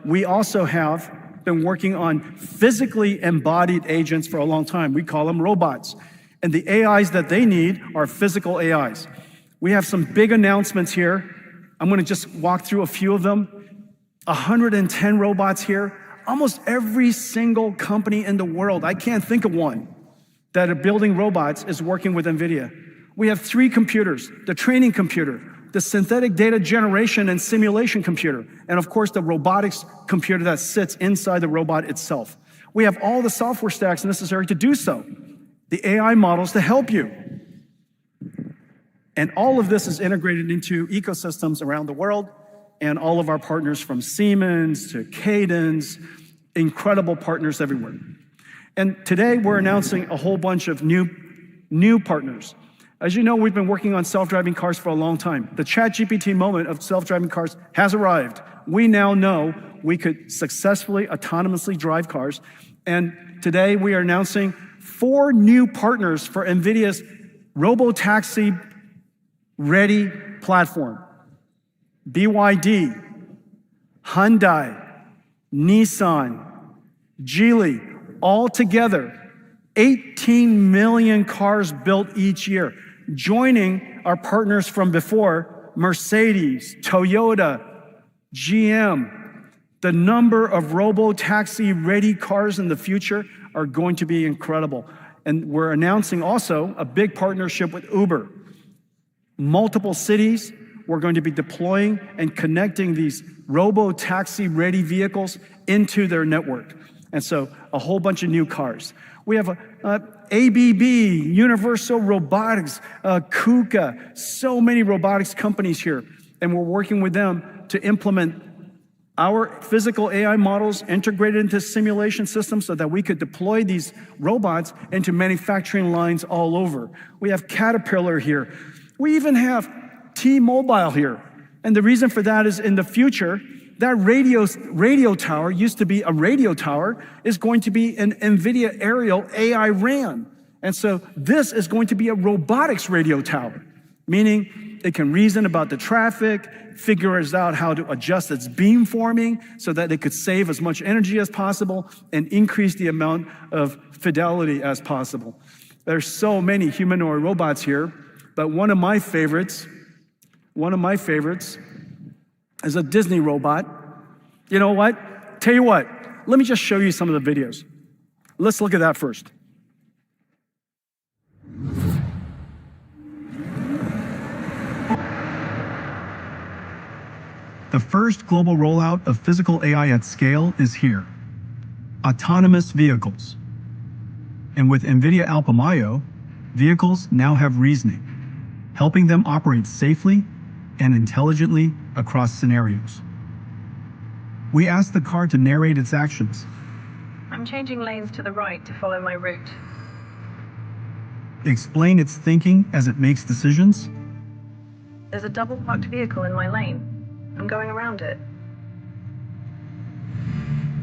we also have been working on physically embodied agents for a long time. We call them robots. And the AIs that they need are physical AIs. We have some big announcements here. I'm gonna just walk through a few of them. 110 robots here. Almost every single company in the world, I can't think of one, that are building robots is working with NVIDIA. We have 3 computers: the training computer, the synthetic data generation and simulation computer, and of course the robotics computer that sits inside the robot itself. We have all the software stacks necessary to do so, the AI models to help you. And all of this is integrated into ecosystems around the world, and all of our partners from Siemens to Cadence, incredible partners everywhere. And today we're announcing a whole bunch of new partners. As you know, we've been working on self-driving cars for a long time. The ChatGPT moment of self-driving cars has arrived. We now know we could successfully autonomously drive cars. And today we are announcing 4 new partners for NVIDIA's robotaxi ready platform. BYD, Hyundai, Nissan, Geely, all together, 18 million cars built each year, joining our partners from before, Mercedes, Toyota, GM. The number of robo-taxi-ready cars in the future are going to be incredible. And we're announcing also a big partnership with Uber. Multiple cities, we're going to be deploying and connecting these robo-taxi-ready vehicles into their network. And so a whole bunch of new cars. We have ABB, Universal Robotics, KUKA, so many robotics companies here. And we're working with them to implement our physical AI models integrated into simulation systems so that we could deploy these robots into manufacturing lines all over. We have Caterpillar here. We even have T-Mobile here. And the reason for that is in the future, that radio tower used to be a radio tower, is going to be an NVIDIA aerial AI RAN. And so this is going to be a robotics radio tower, meaning it can reason about the traffic, figures out how to adjust its beamforming so that it could save as much energy as possible and increase the amount of fidelity as possible. There's so many humanoid robots here, but one of my favorites is a Disney robot. You know what? Tell you what, let me just show you some of the videos. Let's look at that first. The first global rollout of physical AI at scale is here. Autonomous vehicles. And with NVIDIA Alpamayo, vehicles now have reasoning, helping them operate safely and intelligently across scenarios. We ask the car to narrate its actions. I'm changing lanes to the right to follow my route. Explain its thinking as it makes decisions. There's a double parked vehicle in my lane. I'm going around it.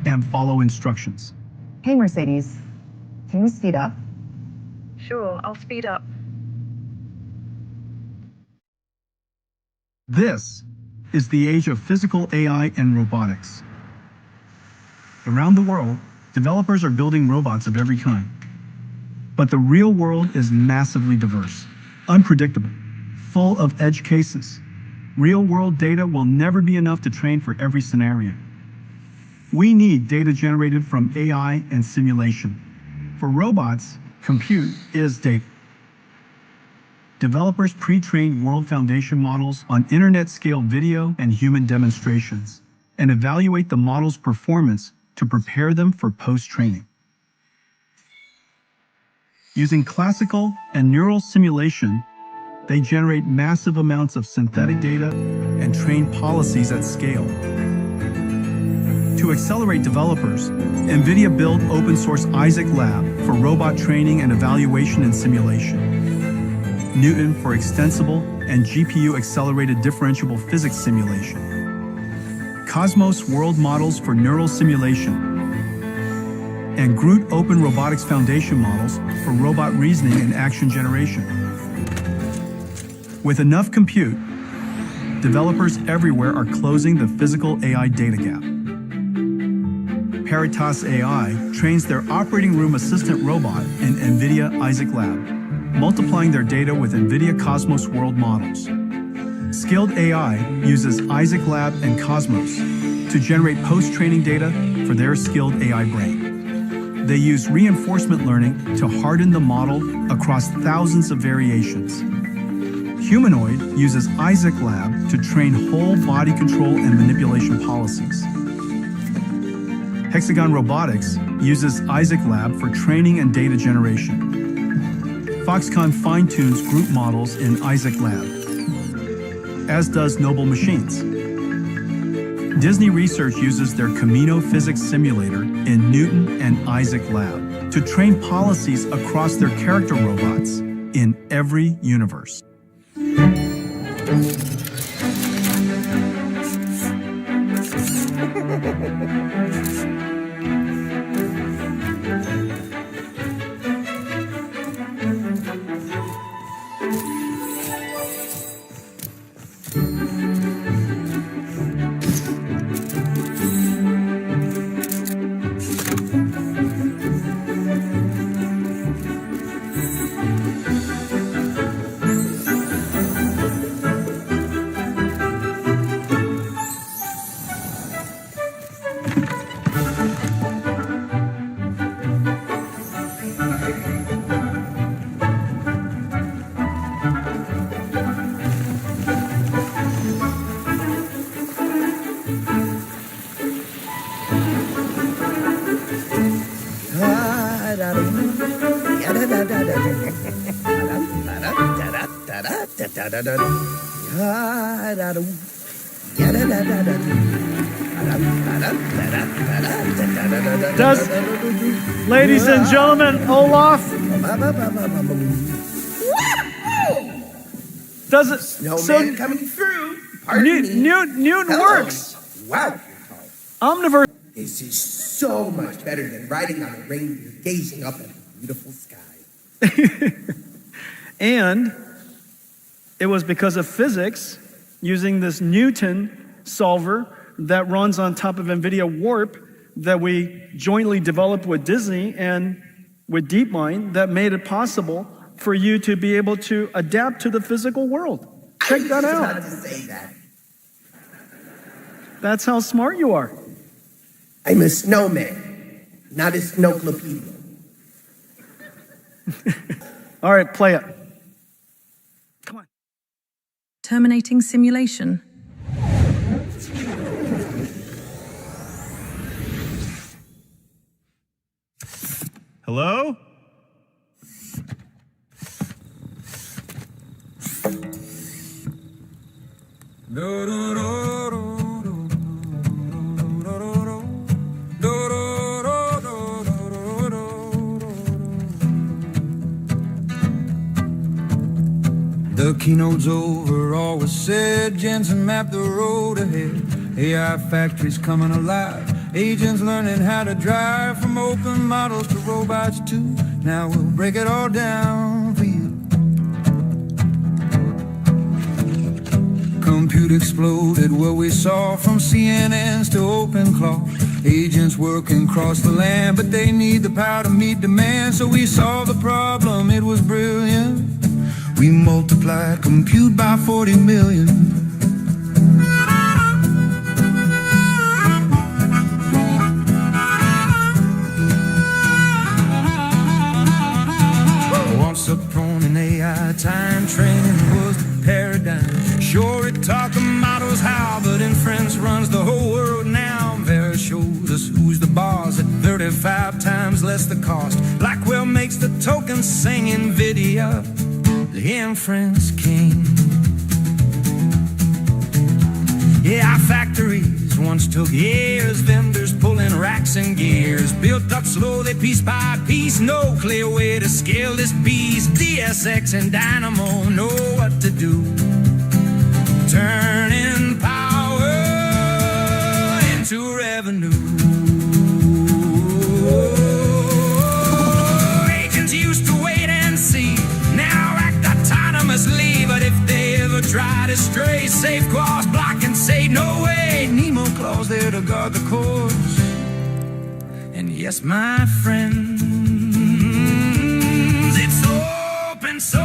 And follow instructions. Hey Mercedes, can you speed up? Sure, I'll speed up. This is the age of physical AI and robotics. Around the world, developers are building robots of every kind. But the real world is massively diverse, unpredictable, full of edge cases. Real-world data will never be enough to train for every scenario. We need data generated from AI and simulation. For robots, compute is data. Developers pre-train world foundation models on internet-scale video and human demonstrations, and evaluate the model's performance to prepare them for post-training. Using classical and neural simulation, they generate massive amounts of synthetic data and train policies at scale. To accelerate developers, NVIDIA built open-source Isaac Lab for robot training and evaluation and simulation, Newton for extensible and GPU-accelerated differentiable physics simulation, Cosmos world models for neural simulation, and Groot open robotics foundation models for robot reasoning and action generation. With enough compute, developers everywhere are closing the physical AI data gap. Paratas AI trains their operating room assistant robot in NVIDIA Isaac Lab, multiplying their data with NVIDIA Cosmos world models. Skilled AI uses Isaac Lab and Cosmos to generate post-training data for their skilled AI brain. They use reinforcement learning to harden the model across thousands of variations. Humanoid uses Isaac Lab to train whole body control and manipulation policies. Hexagon Robotics uses Isaac Lab for training and data generation. Foxconn fine-tunes group models in Isaac Lab, as does Noble Machines. Disney Research uses their Camino physics simulator in Newton and Isaac Lab to train policies across their character robots in every universe. Ladies and gentlemen, Olaf, does it? Snowman coming through. Pardon me. Newton Hello. works. Wow. Omniverse. This is so much better than riding on a reindeer gazing up at a beautiful sky. And it was because of physics, using this Newton solver that runs on top of NVIDIA Warp, that we jointly developed with Disney and with DeepMind, that made it possible for you to be able to adapt to the physical world. Check that I was out. about to say that. That's how smart you are. I'm a snowman, not a snowclopedia. All right, play it. Come on. Terminating simulation. Hello? The keynote's over, all was said. Jensen mapped the road ahead. AI factories coming alive. Agents learning how to drive, from open models to robots too. Now we'll break it all down for you. Compute exploded what we saw, from CNNs to open cloth. Agents working across the land, but they need the power to meet demand. So we solved the problem, it was brilliant. We multiplied compute by 40 million. Once upon an AI time, training was the paradigm. Sure, it taught the models how, but inference runs the whole world now. Vera shows us who's the boss at 35 times less the cost. Blackwell makes the tokens sing NVIDIA, the inference king. Yeah, our factories once took years, vendors pulling racks and gears, built up slowly piece by piece, no clear way to scale this beast. DSX and Dynamo know what to do, turning power into revenue. Agents used to wait and see, now act autonomously, but if they ever try to stray, safe clause block and say no way. Nemo clause there to guard the course. Yes, my friends, it's open source.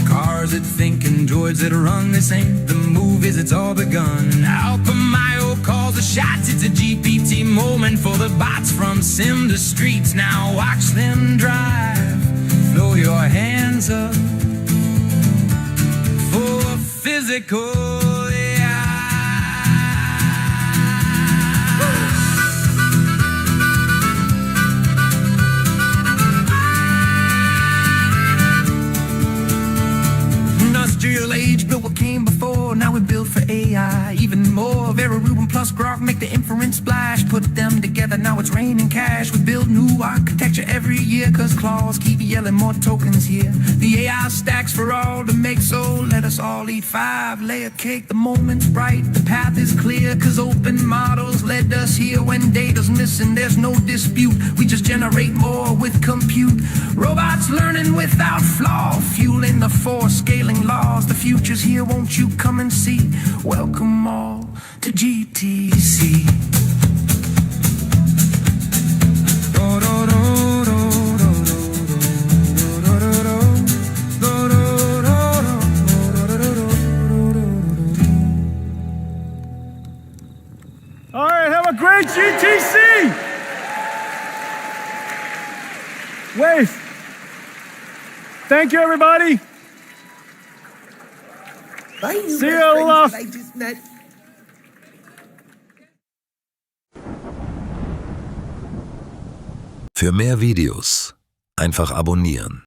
Cars that think and droids that run, this ain't the movies, it's all begun. Alpha Mayo calls the shots, it's a GPT moment for the bots from sim to streets. Now watch them drive, throw your hands up for physical. Industrial age built what came before, now we build for AI. Even more, Vera Rubin plus Grok make the inference splash. Put them together, now it's raining cash. We build new architecture every year, cause claws keep yelling more tokens here. The AI stacks for all to make, so let us all eat 5-layer cake. The moment's bright, the path is clear, cause open models led us here. When data's missing, there's no dispute, we just generate more with compute. Robots learning without flaw, fueling the force, scaling laws. The future's here, won't you come and see? Welcome all to GTC. All right, have a great GTC. Wave. Thank you, everybody. My new See best you, friends Olaf. that I just met. Für mehr Videos einfach abonnieren.